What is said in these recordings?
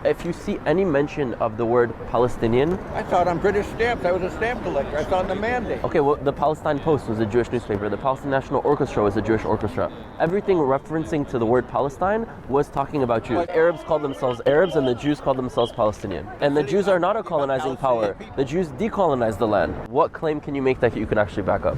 if you see any mention of the word Palestinian... I saw it on British stamps. I was a stamp collector. I saw it in the mandate. Okay, well, the Palestine Post was a Jewish newspaper. The Palestine National Orchestra was a Jewish orchestra. Everything referencing to the word Palestine was talking about Jews. Arabs called themselves Arabs and the Jews called themselves Palestinian. And the Jews are not a colonizing power. The Jews decolonized the land. What claim can you make that you can actually back up?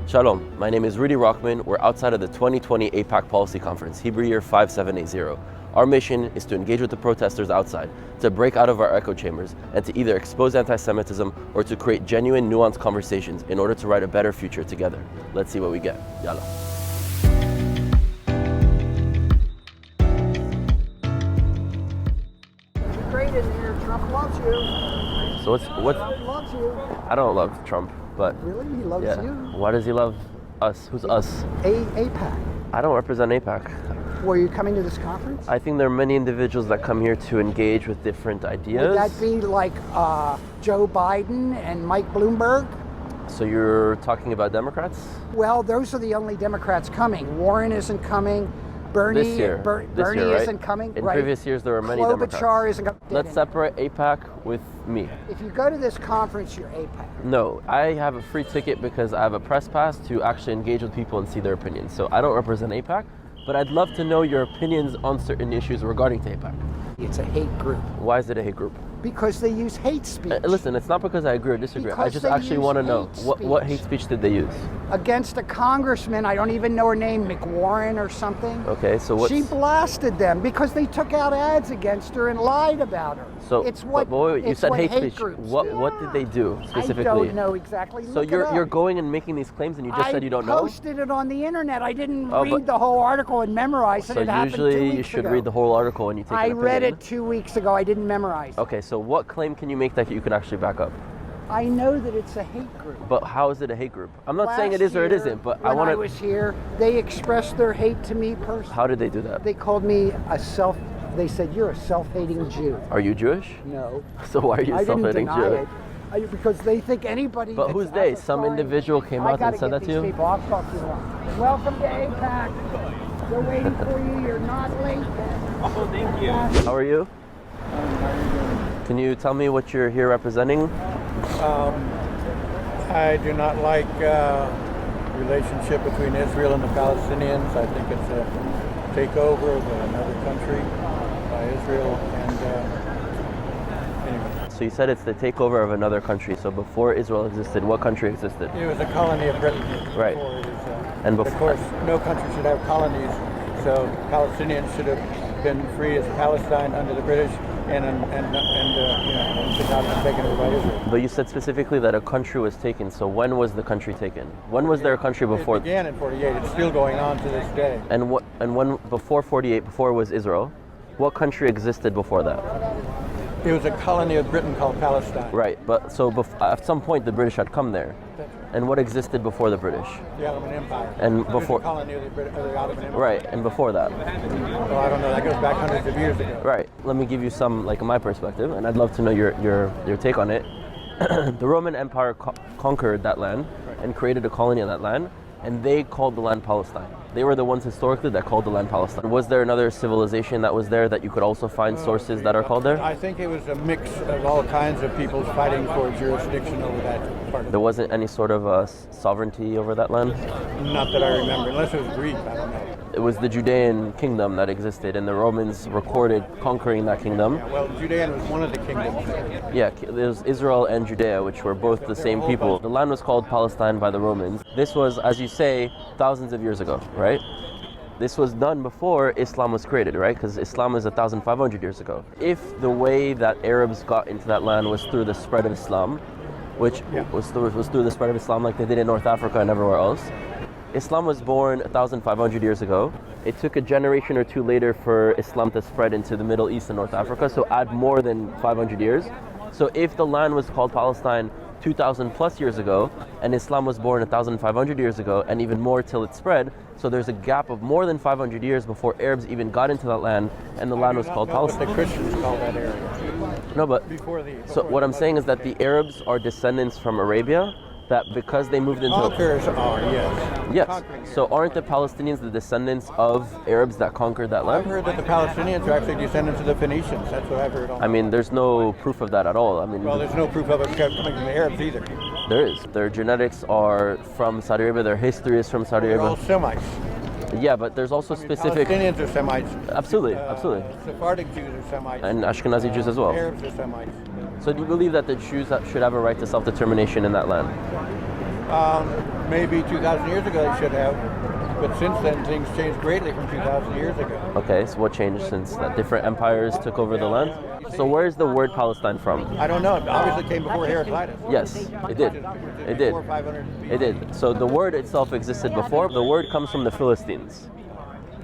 Shalom, my name is Rudy Rochman. We're outside of the 2020 AIPAC Policy Conference, Hebrew year 5780. Our mission is to engage with the protesters outside, to break out of our echo chambers, and to either expose anti-Semitism or to create genuine, nuanced conversations in order to write a better future together. Let's see what we get. Yalla. You're great in here. Trump loves you. So what's Trump loves you. I don't love Trump, but Really? He loves yeah. you? Why does he love us? Who's us? AIPAC. I don't represent AIPAC. Were you coming to this conference? I think there are many individuals that come here to engage with different ideas. Would that be like Joe Biden and Mike Bloomberg? So you're talking about Democrats? Well, those are the only Democrats coming. Warren isn't coming. Bernie, This year, Bernie right? isn't coming. In right. previous years, there were many Klobuchar Democrats. isn't coming. Let's separate AIPAC with me. If you go to this conference, you're AIPAC. No, I have a free ticket because I have a press pass to actually engage with people and see their opinions. So I don't represent AIPAC, but I'd love to know your opinions on certain issues regarding to AIPAC. It's a hate group Why is it a hate group? because they use hate speech. Listen, it's not because I agree or disagree. I Because just they actually use want to know hate what speech. hate speech did they use? Against a congressman, I don't even know her name, McWarren or something. Okay, so what's... She blasted them because they took out ads against her and lied about her. So, it's what, but wait, you it's said what hate speech. groups What do. did they do specifically? I don't know exactly. So Look it you're up. going and making these claims and you just said you don't I know? posted it on the internet. I didn't Oh, but- read the whole article and memorize it. So It happened 2 usually weeks you should ago. read the whole article and you take I an opinion. read it 2 weeks ago. I didn't memorize it. Okay, so what claim can you make that you can actually back up? I know that it's a hate group. But how is it a hate group? I'm not saying it Last is or it year, isn't, but when I want I to... was here, they expressed their hate to me personally. How did they do that? They called me they said, you're a self-hating Jew. Are you Jewish? No. So why are you I didn't self-hating deny Jew? it. Because they think anybody. But that's who's they? out of Some line- individual came I out and gotta said get that to these you? People. I'll talk to you later. Welcome to AIPAC. They're waiting for you. You're not late. Oh, thank you. How are you? Can you tell me what you're here representing? I do not like relationship between Israel and the Palestinians. I think it's a takeover of another country by Israel. And anyway, So you said it's the takeover of another country. So before Israel existed, what country existed? it was a colony of Britain. Right. Before it was, And of before... course, no country should have colonies. So Palestinians should have been free as Palestine under the British, and should not have been taken over by Israel. But you said specifically that a country was taken. So when was the country taken? When was there a country before? It began in 48. It's still going on to this day. And when before 48, before it was Israel, what country existed before that? It was a colony of Britain called Palestine. Right. But so at some point the British had come there. That's right. And what existed before the British? The Ottoman Empire. And It was before... a colony of the Ottoman Empire. Right. And before that? Oh, I don't know. That goes back hundreds of years ago. Right. Let me give you some, like, my perspective, and I'd love to know your take on it. The Roman Empire conquered that land and created a colony on that land, and they called the land Palestine. They were the ones historically that called the land Palestine. Was there another civilization that was there that you could also find sources that are called there? I think it was a mix of all kinds of peoples fighting for jurisdiction over that part of There wasn't any sort of sovereignty over that land? Not that I remember, unless it was Greek, I don't know. It was the Judean kingdom that existed, and the Romans recorded conquering that kingdom. Yeah, well, Judean was one of the kingdoms. Yeah, there was Israel and Judea, which were both the same people. The land was called Palestine by the Romans. This was, as you say, thousands of years ago, right? This was done before Islam was created, right? Because Islam is 1,500 years ago. If the way that Arabs got into that land was through the spread of Islam, which was through the spread of Islam like they did in North Africa and everywhere else, Islam was born 1,500 years ago. It took a generation or two later for Islam to spread into the Middle East and North Africa, so add more than 500 years. So if the land was called Palestine 2,000 plus years ago, and Islam was born 1,500 years ago, and even more till it spread, so there's a gap of more than 500 years before Arabs even got into that land, and the land was called Palestine. The Christians call that area. No, but Before so what I'm saying is that the Arabs are descendants from Arabia, that because they moved into... Conquerors are, yes. Yes. Conquering So aren't the Palestinians the descendants of Arabs that conquered that I've land? heard that the Palestinians are actually descendants of the Phoenicians. That's what I've heard. I mean, there's no proof of that at all. I mean, Well, there's no proof of it coming from the Arabs either. there is. Their genetics are from Saudi Arabia. Their history is from Saudi They're all Arabia. Semites. Yeah, but there's also specific... Palestinians are Semites. Absolutely, absolutely. Sephardic Jews are Semites. And Ashkenazi Jews as well. Arabs are Semites. So do you believe that the Jews should have a right to self-determination in that land? Maybe 2,000 years ago they should have, but since then things changed greatly from 2,000 years ago. Okay, so what changed since that different empires took over the land? So where is the word Palestine from? I don't know. It obviously came before Heraclitus. Yes, it did. It did. 500 It did. So the word itself existed before. The word comes from the Philistines.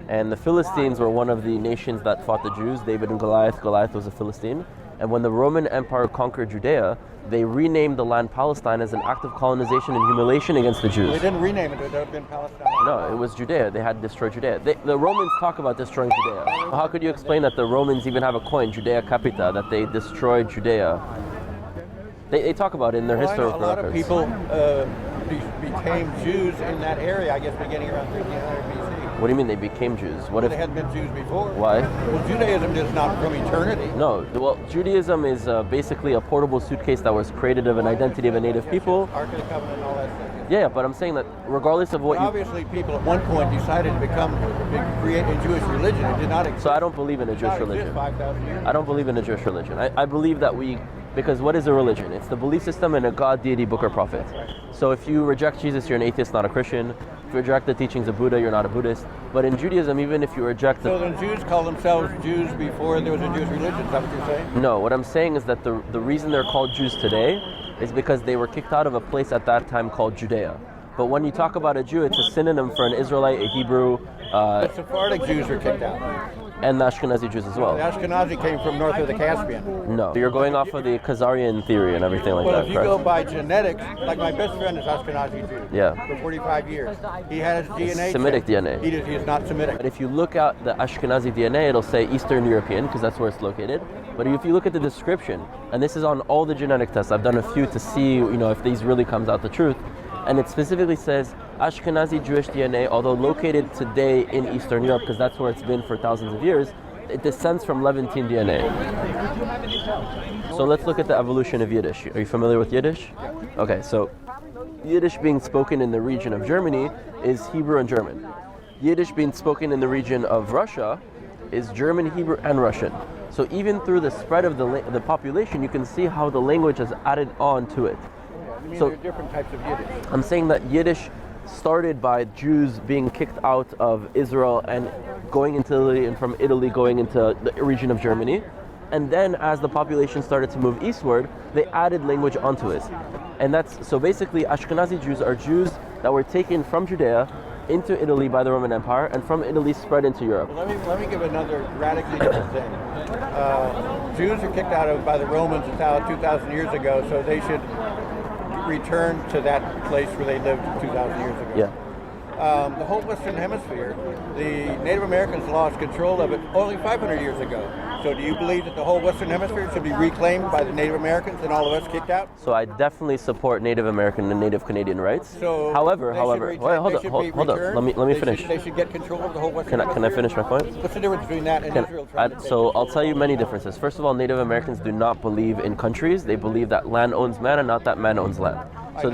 And the Philistines were one of the nations that fought the Jews. David and Goliath. Goliath was a Philistine. And when the Roman Empire conquered Judea, they renamed the land Palestine as an act of colonization and humiliation against the Jews. They didn't rename it. It would have been Palestine. No, it was Judea. They had destroyed Judea. The Romans talk about destroying Judea. How could you explain that the Romans even have a coin, Judea Capita, that they destroyed Judea? They talk about it in their historical A lot records. of people became Jews in that area, I guess, beginning around 1300 BC. What do you mean they became Jews? What They if? hadn't been Jews before. Why? Well, Judaism is not from eternity. No. Well, Judaism is basically a portable suitcase that was created of an identity of a native people. Ark of the Covenant and all that stuff. Yeah, but I'm saying that regardless of what you... Obviously, people at one point decided to create a Jewish religion. It did not exist. So I don't believe in a Jewish religion. 5,000 years. I don't believe in a Jewish religion. I believe that because what is a religion? It's the belief system in a God, deity, book, or prophet. So if you reject Jesus, you're an atheist, not a Christian. If you reject the teachings of Buddha, you're not a Buddhist. But in Judaism, even if you reject So then Jews call themselves Jews before there was a Jewish religion. Is that what you're saying? No, what I'm saying is that the reason they're called Jews today is because they were kicked out of a place at that time called Judea. But when you talk about a Jew, it's a synonym for an Israelite, a Hebrew, The Sephardic Jews were kicked out. and the Ashkenazi Jews as The well. Ashkenazi came from north of the Caspian. No, you're going off of the Khazarian theory and everything like Well, that, if you go correct? by genetics, like my best friend is Ashkenazi Jew. Yeah. For 45 years. He had his DNA. Semitic checked. DNA. He is not Semitic. But if you look at the Ashkenazi DNA, it'll say Eastern European because that's where it's located. But if you look at the description, and this is on all the genetic tests, I've done a few to see, if these really comes out the truth. And it specifically says Ashkenazi Jewish DNA, although located today in Eastern Europe, because that's where it's been for thousands of years, it descends from Levantine DNA. So let's look at the evolution of Yiddish. Are you familiar with Yiddish? Okay, so Yiddish being spoken in the region of Germany is Hebrew and German. Yiddish being spoken in the region of Russia is German, Hebrew, and Russian. So even through the spread of the population, you can see how the language has added on to it. I mean, So- there are different types of Yiddish. I'm saying that Yiddish started by Jews being kicked out of Israel and going into Italy, and from Italy going into the region of Germany. And then as the population started to move eastward, they added language onto it. And so basically Ashkenazi Jews are Jews that were taken from Judea into Italy by the Roman Empire, and from Italy spread into Europe. Let me give another radically different thing. Jews are kicked out by the Romans 2,000 years ago, so they should return to that place where they lived 2,000 years ago. Yeah. The whole Western Hemisphere, the Native Americans lost control of it only 500 years ago. So do you believe that the whole Western Hemisphere should be reclaimed by the Native Americans and all of us kicked out? So I definitely support Native American and Native Canadian rights. So however, they should wait, hold they up, should hold be up. returned? Let me They finish. They should get control of the whole Western Can I Hemisphere? finish my point? What's the difference between that and Israel trying to take So control? I'll tell you many differences. First of all, Native Americans do not believe in countries. They believe that land owns man and not that man owns land. So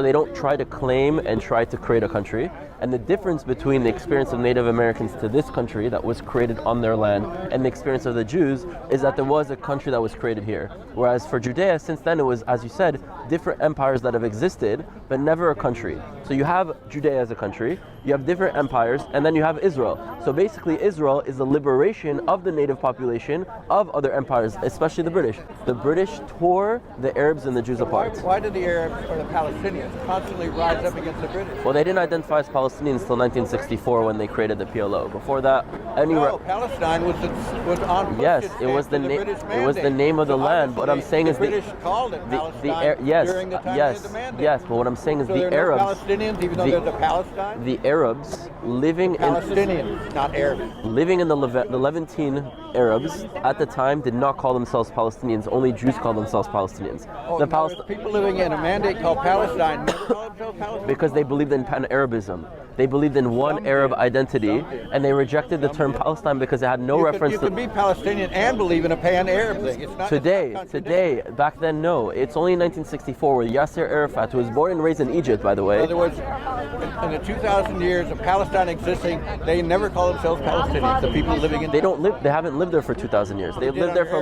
they don't try to claim and try to create a country. And the difference between the experience of Native Americans to this country that was created on their land and the experience of the Jews is that there was a country that was created here. Whereas for Judea, since then it was, as you said, different empires that have existed, but never a country. So you have Judea as a country, you have different empires, and then you have Israel. So basically Israel is the liberation of the native population of other empires, especially the British. The British tore the Arabs and the Jews apart. Why did the Arabs or the Palestinians constantly rise up against the British? Well, they didn't identify as Palestinians Palestinians till 1964 when they created the PLO. Before that, anywhere. No, Palestine was on. Yes, it was the name. It was the name of the land. What I'm saying is the British called it Palestine yes, during the time yes, of the mandate. yes. But what I'm saying is So the there are Arabs. no Palestinians, even though there's a Palestine. The Arabs living Palestinians, not Arabs. living in the Levantine Arabs at the time did not call themselves Palestinians. Only Jews call themselves Palestinians. Oh, The no, there's people living in a mandate called Palestine never call themselves Palestinians. because they believed in Pan-Arabism. They believed in one Arab identity, and they rejected the term Palestine because it had no reference You to. could be Palestinian and believe in a Pan-Arab thing. It's not Today, back then, no. It's only in 1964 where Yasser Arafat, who was born and raised in Egypt, by the way. In other words, in the 2,000 years of Palestine existing, they never call themselves Palestinians. The people living in They don't live. They haven't lived there for 2,000 years. They've lived there for.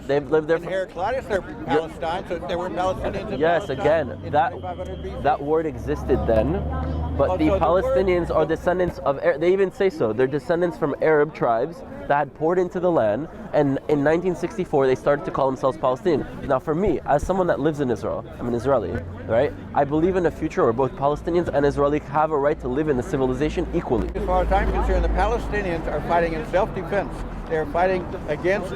They've lived there in for. Heraclitus, they're Palestine, so there were Palestinians in Yes, Palestine again, in that 2500 BC. that word existed then, but the so the Palestinians are descendants of. They even say so. They're descendants from Arab tribes that had poured into the land, and in 1964 they started to call themselves Palestinian. Now, for me, as someone that lives in Israel, I'm an Israeli, right? I believe in a future where both Palestinians and Israelis have a right to live in the civilization equally. As far as I'm concerned, the Palestinians are fighting in self-defense. They're fighting against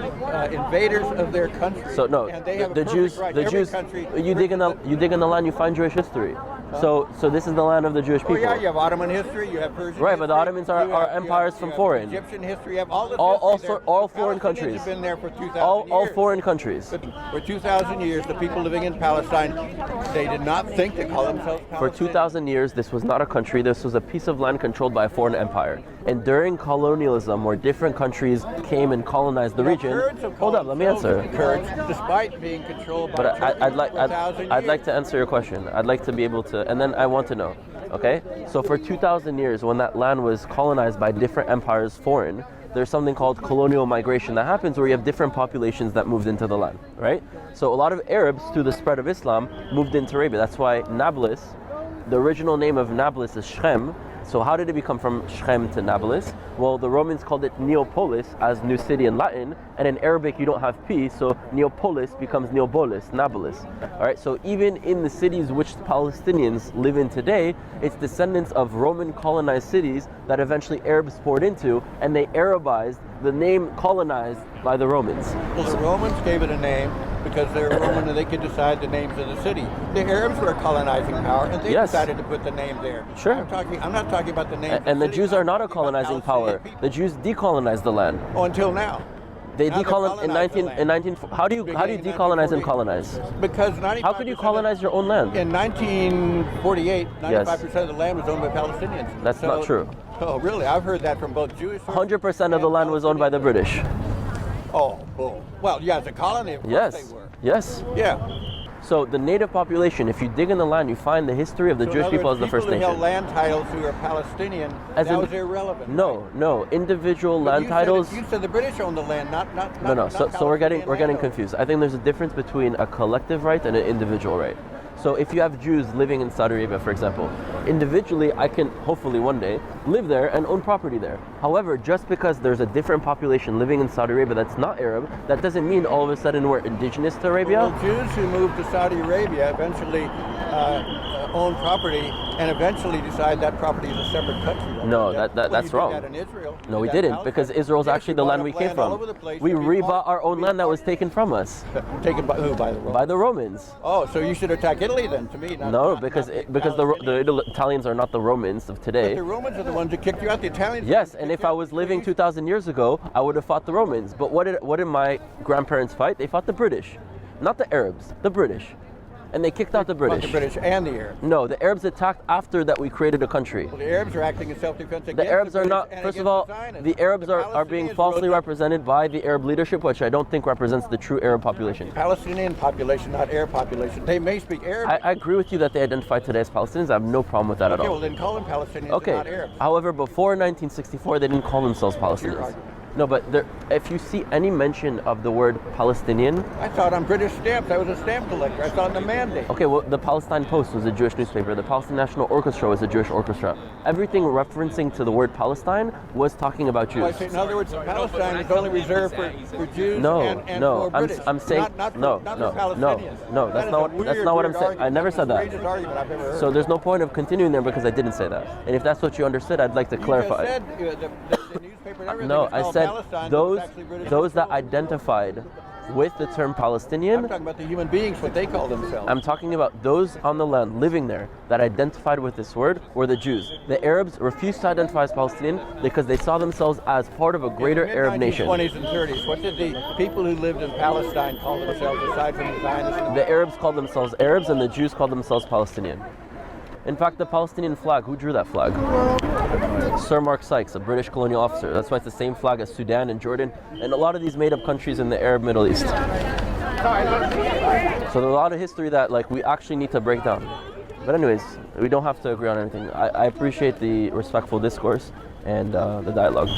invaders of their country. So no, and they have the a Jews, right. the Every Jews. country, You dig in the land, you find Jewish history. So this is the land of the Jewish people. Oh yeah, you have Ottoman history, you have Persian Right, history. but the Ottomans are empires from foreign. Egyptian history, you have all this All history there. foreign Palestinians countries. have been there for 2,000 All years. foreign countries. But for 2,000 years, the people living in Palestine, they did not think to call themselves Palestinians. For 2,000 years, this was not a country. This was a piece of land controlled by a foreign empire. And during colonialism, where different countries came and colonized the region. Hold up, let me answer. Kurds, despite being controlled by But Turkey for 1,000 I'd years. like to answer your question. I'd like to be able to, and then I want to know. Okay, so for 2,000 years, when that land was colonized by different empires, foreign, there's something called colonial migration that happens where you have different populations that moved into the land, right? So a lot of Arabs, through the spread of Islam, moved into Arabia. That's why Nablus, the original name of Nablus is Shem. So how did it become from Shem to Nablus? Well, the Romans called it Neapolis as new city in Latin, and in Arabic you don't have P, so Neapolis becomes Neopolis, Nablus. All right, so even in the cities which the Palestinians live in today, it's descendants of Roman colonized cities that eventually Arabs poured into, and they Arabized the name colonized by the Romans. Well, the Romans gave it a name because they're Roman and they could decide the names of the city. The Arabs were a colonizing power and they Yes. decided to put the name there. Sure. I'm not talking about the name. And the Jews are not a colonizing power. The Jews decolonized the land. Oh, until now. They Now they decolonized in colonized the 19. How do you decolonize and colonize? Because How could you colonize your own land? In 1948, 95% of the land was owned by Palestinians. That's not true. Oh, really? I've heard that from both Jewish. 100% of the land was owned by the British. Oh, bull. Well, yeah, as a colony, of course Yes. they were. Yes. Yeah. So the native population, if you dig in the land, you find the history of the So in Jewish other people as words, the first people who held nation. land titles who are Palestinian, As that in- was irrelevant. No, individual But land you titles. Said you said the British owned the land, not No. So we're getting Palestinian confused. I think there's a difference between a collective right and an individual right. So if you have Jews living in Saudi Arabia, for example, individually I can hopefully one day live there and own property there. However, just because there's a different population living in Saudi Arabia that's not Arab, that doesn't mean all of a sudden we're indigenous to Arabia. Well, Jews who moved to Saudi Arabia eventually own property and eventually decide that property is a separate country. Right? No, Well, that's you did wrong. that in Israel. No, You we did that in didn't, Palestine. because Israel's Yes, actually you the bought land up we came land all from. over the place We and you rebought bought- our own land that was taken from us Taken by who? By the Romans? by the Romans. Oh, so you should attack Italy then, to me. No, because the Italians are not the Romans of But today. the Romans are the ones who kicked you out. The Italians. Yes, and if I was living 2,000 years ago, I would have fought the Romans. But what did my grandparents fight? They fought the British, not the Arabs, the British. And they kicked out the British. The British and the Arabs. No, the Arabs attacked after that we created a country. Well, the Arabs are acting in self-defense against The Arabs are British not, and first of against all, the Zionists. the Arabs The are being Palestinians falsely rose up- represented by the Arab leadership, which I don't think represents the true Arab population. Palestinian population, not Arab population. They may speak Arabic. I agree with you that they identify today as Palestinians. I have no problem with that at Okay, all. well then call them Palestinians, Okay. and not Arabs. However, before 1964, they didn't call themselves Your Palestinians. argument. No, but if you see any mention of the word Palestinian, I saw it on British stamps. I was a stamp collector. I saw it in the mandate. okay, well, the Palestine Post was a Jewish newspaper. The Palestine National Orchestra was a Jewish orchestra. Everything referencing to the word Palestine was talking about Jews. Well, I say, in other words, Palestine is only reserved for Jews No, and no, for British. I'm saying not for no. Palestinians. That's not what I'm saying. I never said that. Argument I've ever heard. So there's no point of continuing there because I didn't say that. And if that's what you understood, I'd like to clarify. You just said the newspaper and everything. No, is I called said Palestine, but those it's actually British that control. identified with the term Palestinian. I'm talking about the human beings, what they call themselves. I'm talking about those on the land living there that identified with this word were the Jews. The Arabs refused to identify as Palestinian because they saw themselves as part of a greater Arab nation. In the 1920s and 30s, what did the people who lived in Palestine call themselves aside from the Zionists? The Arabs called themselves Arabs and the Jews called themselves Palestinian. In fact, the Palestinian flag, who drew that flag? Sir Mark Sykes, a British colonial officer. That's why it's the same flag as Sudan and Jordan and a lot of these made-up countries in the Arab Middle East. So there's a lot of history that we actually need to break down. But anyways, we don't have to agree on anything. I appreciate the respectful discourse and the dialogue.